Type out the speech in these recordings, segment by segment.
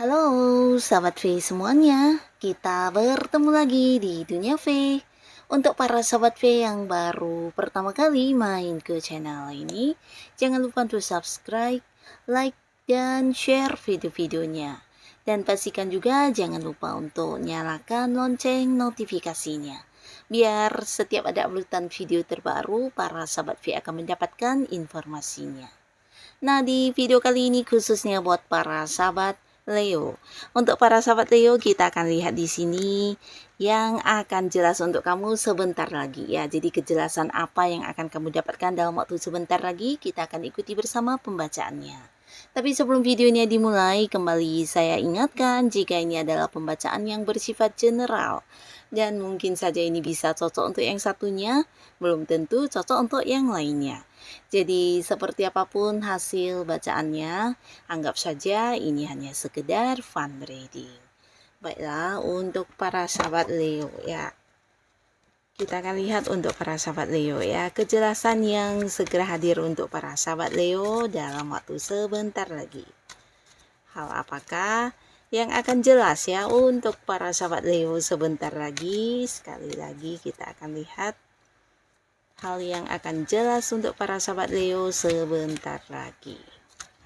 Halo, sahabat V semuanya. Kita bertemu lagi di Dunia V. Untuk para sahabat V yang baru pertama kali main ke channel ini, jangan lupa untuk subscribe, like, dan share video-videonya. Dan pastikan juga jangan lupa untuk nyalakan lonceng notifikasinya. Biar setiap ada uploadan video terbaru, para sahabat V akan mendapatkan informasinya. Nah, di video kali ini khususnya buat para sahabat Leo. Untuk para sahabat Leo, kita akan lihat di sini yang akan jelas untuk kamu sebentar lagi ya. Jadi kejelasan apa yang akan kamu dapatkan dalam waktu sebentar lagi, kita akan ikuti bersama pembacaannya. Tapi sebelum videonya dimulai, kembali saya ingatkan jika ini adalah pembacaan yang bersifat general. Dan mungkin saja ini bisa cocok untuk yang satunya, belum tentu cocok untuk yang lainnya. Jadi seperti apapun hasil bacaannya, anggap saja ini hanya sekedar fun reading. Baiklah, untuk para sahabat Leo ya. Kita akan lihat untuk para sahabat Leo ya, kejelasan yang segera hadir untuk para sahabat Leo dalam waktu sebentar lagi. Hal apakah yang akan jelas ya untuk para sahabat Leo sebentar lagi? Sekali lagi kita akan lihat hal yang akan jelas untuk para sahabat Leo sebentar lagi.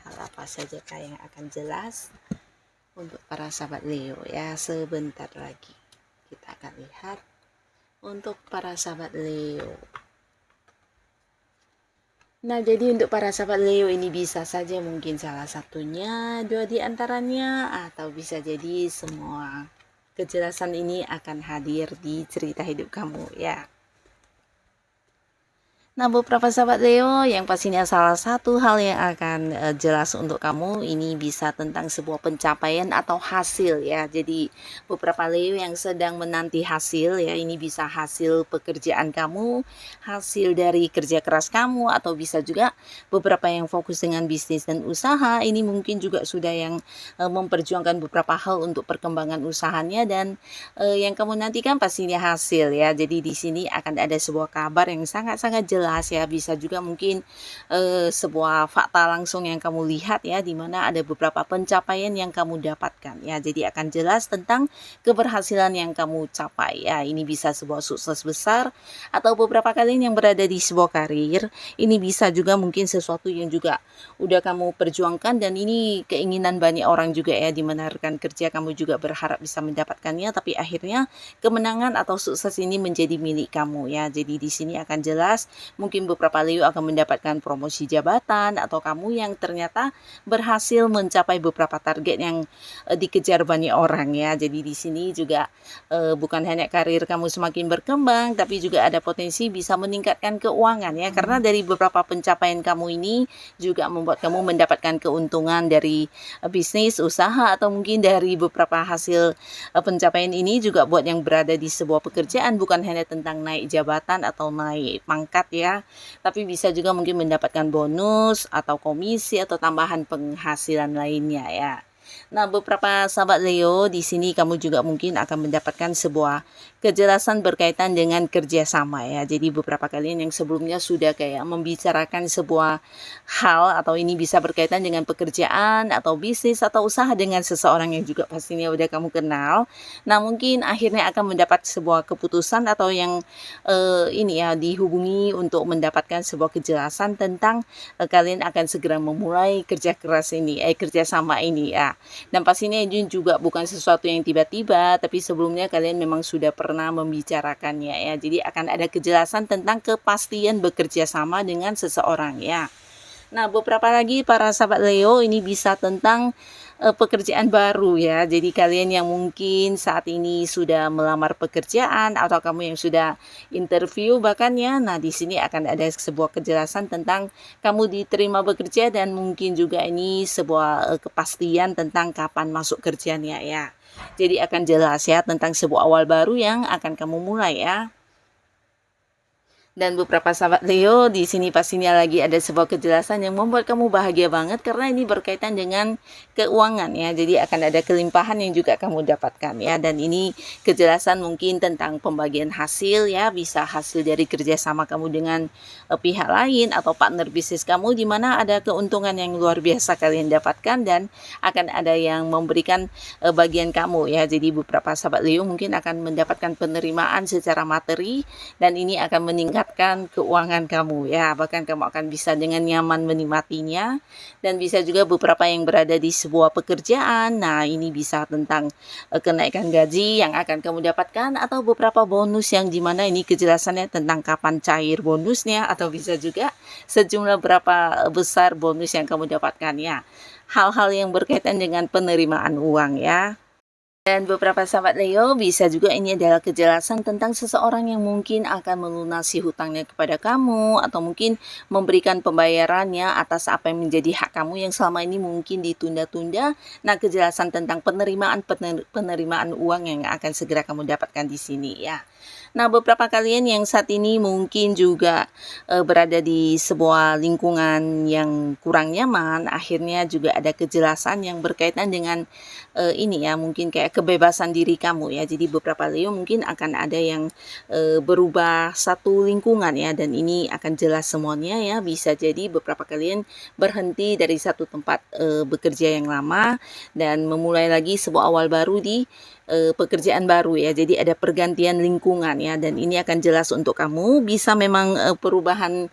Hal apa saja yang akan jelas untuk para sahabat Leo ya sebentar lagi. Kita akan lihat untuk para sahabat Leo. Nah, jadi untuk para sahabat Leo ini bisa saja mungkin salah satunya, dua di antaranya, atau bisa jadi semua kejelasan ini akan hadir di cerita hidup kamu ya. Nah, beberapa sahabat Leo yang pastinya salah satu hal yang akan jelas untuk kamu ini bisa tentang sebuah pencapaian atau hasil ya. Jadi beberapa Leo yang sedang menanti hasil ya, ini bisa hasil pekerjaan kamu, hasil dari kerja keras kamu, atau bisa juga beberapa yang fokus dengan bisnis dan usaha. Ini mungkin juga sudah yang memperjuangkan beberapa hal untuk perkembangan usahanya, dan yang kamu nantikan pastinya hasil ya. Jadi di sini akan ada sebuah kabar yang sangat-sangat jelas ya, bisa juga mungkin sebuah fakta langsung yang kamu lihat ya, dimana ada beberapa pencapaian yang kamu dapatkan ya. Jadi akan jelas tentang keberhasilan yang kamu capai ya. Ini bisa sebuah sukses besar, atau beberapa kali yang berada di sebuah karir. Ini bisa juga mungkin sesuatu yang juga udah kamu perjuangkan, dan ini keinginan banyak orang juga ya, dimana rekan kerja kamu juga berharap bisa mendapatkannya, tapi akhirnya kemenangan atau sukses ini menjadi milik kamu ya. Jadi di sini akan jelas mungkin beberapa Leo akan mendapatkan promosi jabatan, atau kamu yang ternyata berhasil mencapai beberapa target yang dikejar banyak orang ya. Jadi di sini juga bukan hanya karir kamu semakin berkembang, tapi juga ada potensi bisa meningkatkan keuangan ya, karena dari beberapa pencapaian kamu ini juga membuat kamu mendapatkan keuntungan dari bisnis, usaha, atau mungkin dari beberapa hasil pencapaian ini juga buat yang berada di sebuah pekerjaan bukan hanya tentang naik jabatan atau naik pangkat ya, tapi bisa juga mungkin mendapatkan bonus atau komisi atau tambahan penghasilan lainnya ya. Nah, beberapa sahabat Leo di sini kamu juga mungkin akan mendapatkan sebuah kejelasan berkaitan dengan kerjasama ya. Jadi beberapa kalian yang sebelumnya sudah kayak membicarakan sebuah hal, atau ini bisa berkaitan dengan pekerjaan atau bisnis atau usaha dengan seseorang yang juga pastinya udah kamu kenal. Nah, mungkin akhirnya akan mendapat sebuah keputusan, atau yang ini ya, dihubungi untuk mendapatkan sebuah kejelasan tentang kalian akan segera memulai kerja keras ini, kerjasama ini ya. Dan pastinya ini juga bukan sesuatu yang tiba-tiba, tapi sebelumnya kalian memang sudah pernah membicarakannya ya. Jadi akan ada kejelasan tentang kepastian bekerja sama dengan seseorang ya. Nah, beberapa lagi para sahabat Leo ini bisa tentang pekerjaan baru ya. Jadi kalian yang mungkin saat ini sudah melamar pekerjaan atau kamu yang sudah interview bahkan ya. Nah, di sini akan ada sebuah kejelasan tentang kamu diterima bekerja dan mungkin juga ini sebuah kepastian tentang kapan masuk kerjanya ya. Jadi akan jelas ya tentang sebuah awal baru yang akan kamu mulai ya. Dan beberapa sahabat Leo di sini pastinya lagi ada sebuah kejelasan yang membuat kamu bahagia banget karena ini berkaitan dengan keuangan ya. Jadi akan ada kelimpahan yang juga kamu dapatkan ya. Dan ini kejelasan mungkin tentang pembagian hasil ya, bisa hasil dari kerjasama kamu dengan pihak lain atau partner bisnis kamu di mana ada keuntungan yang luar biasa kalian dapatkan dan akan ada yang memberikan bagian kamu ya. Jadi beberapa sahabat Leo mungkin akan mendapatkan penerimaan secara materi dan ini akan meningkat keuangan kamu ya, bahkan kamu akan bisa dengan nyaman menikmatinya. Dan bisa juga beberapa yang berada di sebuah pekerjaan, nah ini bisa tentang kenaikan gaji yang akan kamu dapatkan atau beberapa bonus yang dimana ini kejelasannya tentang kapan cair bonusnya atau bisa juga sejumlah berapa besar bonus yang kamu dapatkan ya, hal-hal yang berkaitan dengan penerimaan uang ya. Dan beberapa sahabat Leo bisa juga ini adalah kejelasan tentang seseorang yang mungkin akan melunasi hutangnya kepada kamu atau mungkin memberikan pembayarannya atas apa yang menjadi hak kamu yang selama ini mungkin ditunda-tunda. Nah, kejelasan tentang penerimaan uang yang akan segera kamu dapatkan di sini ya. Nah, beberapa kalian yang saat ini mungkin juga berada di sebuah lingkungan yang kurang nyaman, akhirnya juga ada kejelasan yang berkaitan dengan ini ya, mungkin kayak kebebasan diri kamu ya. Jadi beberapa Leo mungkin akan ada yang berubah satu lingkungan ya, dan ini akan jelas semuanya ya. Bisa jadi beberapa kalian berhenti dari satu tempat bekerja yang lama dan memulai lagi sebuah awal baru di pekerjaan baru ya. Jadi ada pergantian lingkungan ya, dan ini akan jelas untuk kamu. Bisa memang perubahan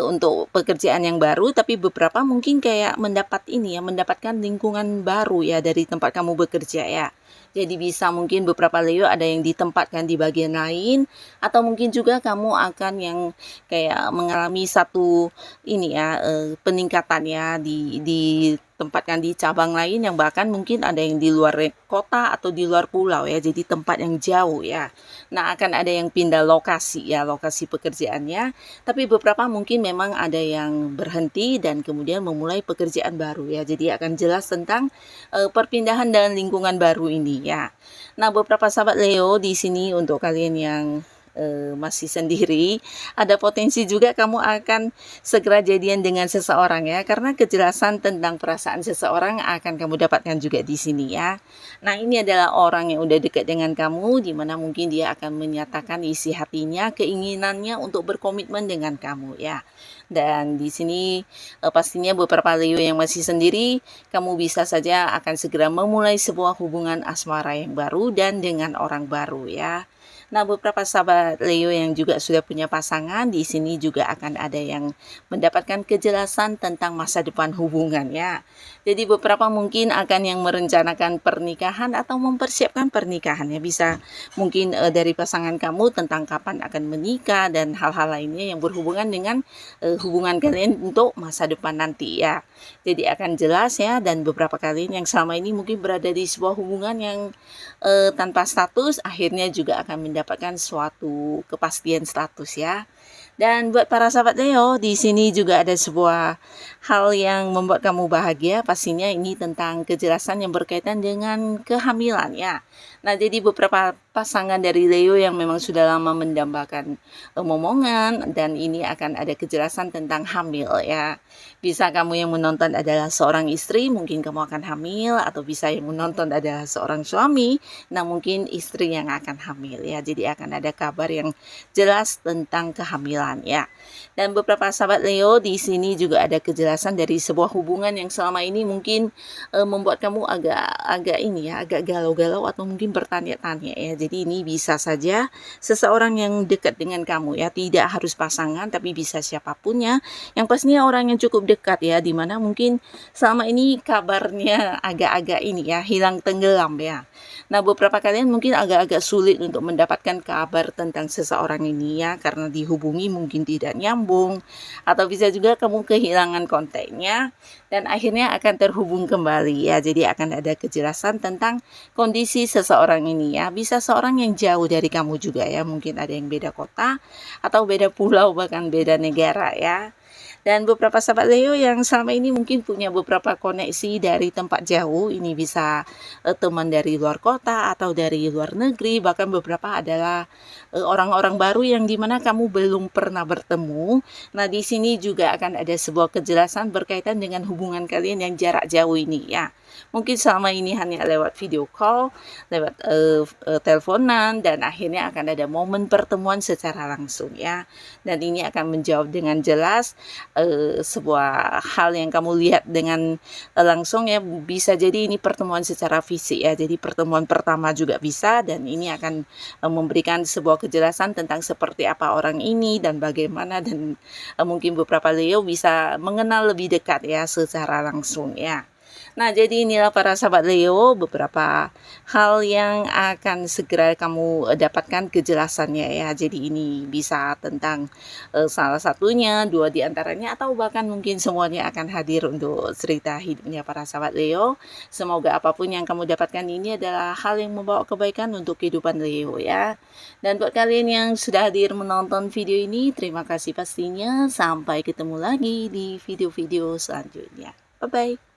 untuk pekerjaan yang baru, tapi beberapa mungkin kayak mendapatkan lingkungan baru ya dari tempat kamu bekerja ya. Jadi bisa mungkin beberapa Leo ada yang ditempatkan di bagian lain, atau mungkin juga kamu akan yang kayak mengalami satu ini ya, peningkatan ya ditempatkan di cabang lain yang bahkan mungkin ada yang di luar kota atau di luar pulau ya, jadi tempat yang jauh ya. Nah, akan ada yang pindah lokasi ya, lokasi pekerjaannya, tapi beberapa mungkin memang ada yang berhenti dan kemudian memulai pekerjaan baru ya. Jadi akan jelas tentang perpindahan dan lingkungan baru ini ya. Nah, beberapa sahabat Leo di sini untuk kalian yang masih sendiri, ada potensi juga kamu akan segera jadian dengan seseorang ya, karena kejelasan tentang perasaan seseorang akan kamu dapatkan juga di sini ya. Nah, ini adalah orang yang udah dekat dengan kamu, di mana mungkin dia akan menyatakan isi hatinya, keinginannya untuk berkomitmen dengan kamu ya. Dan di sini pastinya beberapa Leo yang masih sendiri, kamu bisa saja akan segera memulai sebuah hubungan asmara yang baru dan dengan orang baru ya. Nah, beberapa sahabat Leo yang juga sudah punya pasangan, di sini juga akan ada yang mendapatkan kejelasan tentang masa depan hubungan ya. Jadi beberapa mungkin akan yang merencanakan pernikahan atau mempersiapkan pernikahan ya. Bisa mungkin dari pasangan kamu tentang kapan akan menikah dan hal-hal lainnya yang berhubungan dengan hubungan kalian untuk masa depan nanti ya. Jadi akan jelas ya, dan beberapa kalian yang selama ini mungkin berada di sebuah hubungan yang tanpa status, akhirnya juga akan mendapatkan suatu kepastian status ya. Dan buat para sahabat Leo, di sini juga ada sebuah hal yang membuat kamu bahagia. Pastinya ini tentang kejelasan yang berkaitan dengan kehamilan ya. Nah, jadi beberapa pasangan dari Leo yang memang sudah lama mendambakan momongan, dan ini akan ada kejelasan tentang hamil ya. Bisa kamu yang menonton adalah seorang istri, mungkin kamu akan hamil, atau bisa yang menonton adalah seorang suami, nah mungkin istri yang akan hamil ya. Jadi akan ada kabar yang jelas tentang kehamilan ya. Dan beberapa sahabat Leo di sini juga ada kejelasan dari sebuah hubungan yang selama ini mungkin membuat kamu agak galau-galau atau mungkin bertanya-tanya ya. Jadi ini bisa saja seseorang yang dekat dengan kamu ya, tidak harus pasangan tapi bisa siapapun ya. Yang pastinya orang yang cukup dekat ya, dimana mungkin selama ini kabarnya agak-agak ini ya, hilang tenggelam ya. Nah, beberapa kalian mungkin agak-agak sulit untuk mendapatkan kabar tentang seseorang ini ya, karena dihubungi mungkin tidak nyambung, atau bisa juga kamu kehilangan kontaknya dan akhirnya akan terhubung kembali ya. Jadi akan ada kejelasan tentang kondisi seseorang ini ya. Bisa seorang yang jauh dari kamu juga ya, mungkin ada yang beda kota atau beda pulau, bahkan beda negara ya. Dan beberapa sahabat Leo yang selama ini mungkin punya beberapa koneksi dari tempat jauh, ini bisa teman dari luar kota atau dari luar negeri, bahkan beberapa adalah orang-orang baru yang dimana kamu belum pernah bertemu. Nah, di sini juga akan ada sebuah kejelasan berkaitan dengan hubungan kalian yang jarak jauh ini ya. Mungkin selama ini hanya lewat video call, lewat teleponan, dan akhirnya akan ada momen pertemuan secara langsung ya. Dan ini akan menjawab dengan jelas sebuah hal yang kamu lihat dengan langsung ya. Bisa jadi ini pertemuan secara fisik ya, jadi pertemuan pertama juga bisa, dan ini akan memberikan sebuah kejelasan tentang seperti apa orang ini dan bagaimana, dan mungkin beberapa Leo bisa mengenal lebih dekat ya secara langsung ya. Nah, jadi inilah para sahabat Leo beberapa hal yang akan segera kamu dapatkan kejelasannya ya. Jadi ini bisa tentang salah satunya, dua di antaranya, atau bahkan mungkin semuanya akan hadir untuk cerita hidupnya para sahabat Leo. Semoga apapun yang kamu dapatkan ini adalah hal yang membawa kebaikan untuk kehidupan Leo ya. Dan buat kalian yang sudah hadir menonton video ini, terima kasih pastinya. Sampai ketemu lagi di video-video selanjutnya. Bye-bye.